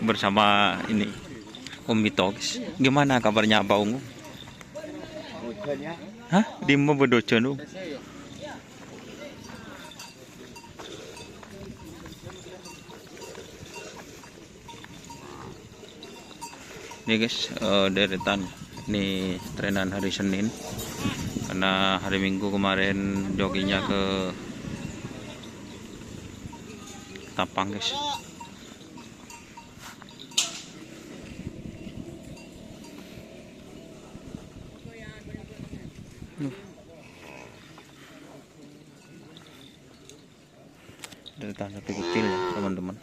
bersama ini Om Mito. Gimana kabarnya Pak Ungu? Hah? Di mau berdojo nu? Ini guys, deretan ini trenan hari Senin karena hari Minggu kemarin joginya ke Tapang guys. Deretan sapi kecil ya teman-teman.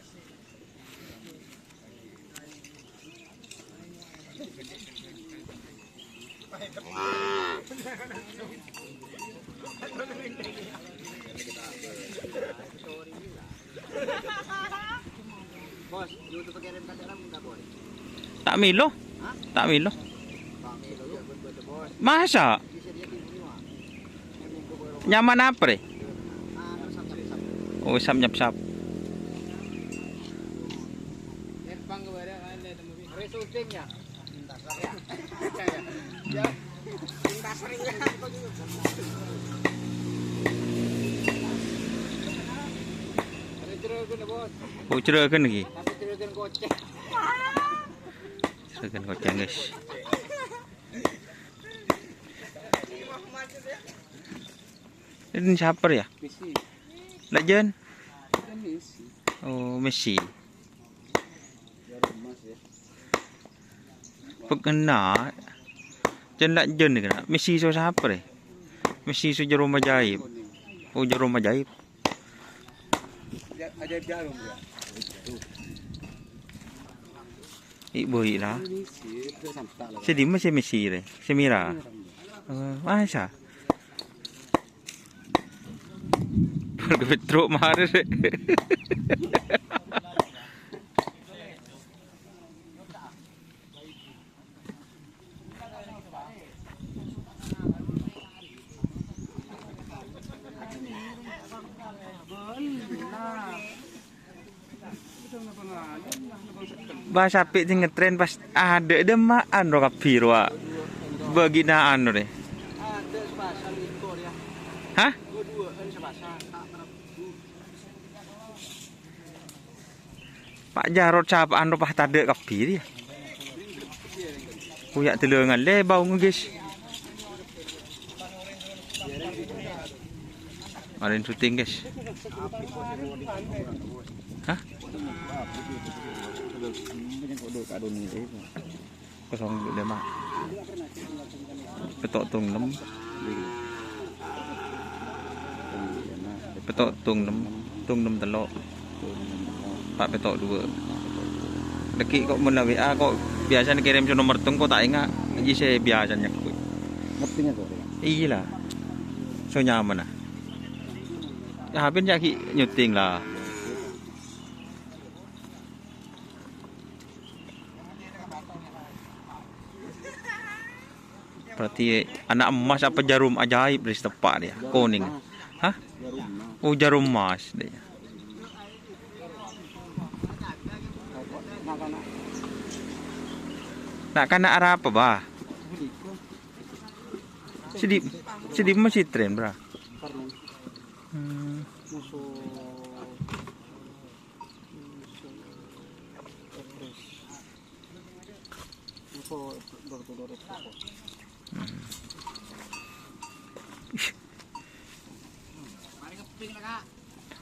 Bos, YouTube kirim kamera enggak boleh. Tak milo? Tak milo. Masa? Nyaman apa deh? Oh, sap-sap. Resultingnya. Oh, cerahkan lagi. Cerahkan goceng. Cerahkan goceng guys. Ini siapa ya? Messi. Legend. Messi. Oh, Messi. Jarum emas ya. Pekena. Jen legend ni kena. Messi so siapa deh? Messi so jarum ajaib. Oh, jarum ajaib. Ajaib jarum ya. Ibu lah. Messi itu sampai lah. Sedih masih Messi deh. Semira. Masa? Petruk mahar deh. Bahasa sapi sing ngetren pas ada demaan ro kapiro beginaan ro deh. Ada sepasang ekor ya. Hah? Dua kan sepasang. Pak Jarot sapaan ro pah tade kapir ya. Kuyak telengan le bau guys. Kemarin syuting guys. Hah? Kosong dulu mak. Petok tung 6. Petok tung 6 telok. Pak petok 2. Deki kok mun WA kok biasa kirim nomor tung kok tak ingat. Jadi saya biasanya kok. Ngertinya kok. Iya lah. So nyaman lah. Ya habis jadi nyuting lah. Berarti anak emas apa jarum ajaib dari setepak dia, kuning. Hah? Oh, jarum emas dia. Nak kana arah apa bah? Sedih masih tren bra.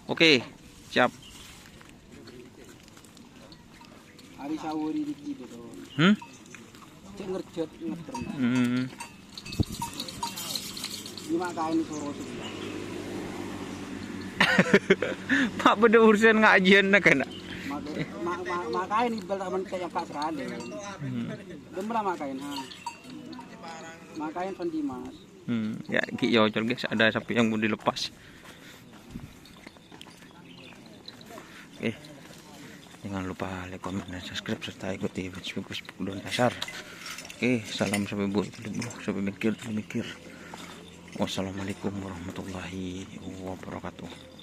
Oke, siap. Hari sawuri di gitu. Cek ngerjet ngetren. Lima kain soro sebelah. Pak beda urusan ngajian nak kena. Makain ibal taman kayak Pak Serade. Demra makain ha. Makain Pandimas. Ya Ki Yocol guys, ada sapi yang mau dilepas. Oke. Jangan lupa like, komen, dan subscribe serta ikuti Facebook Don Dasar. Oke, salam sampai bu, sampai mikir. Wassalamualaikum warahmatullahi wabarakatuh.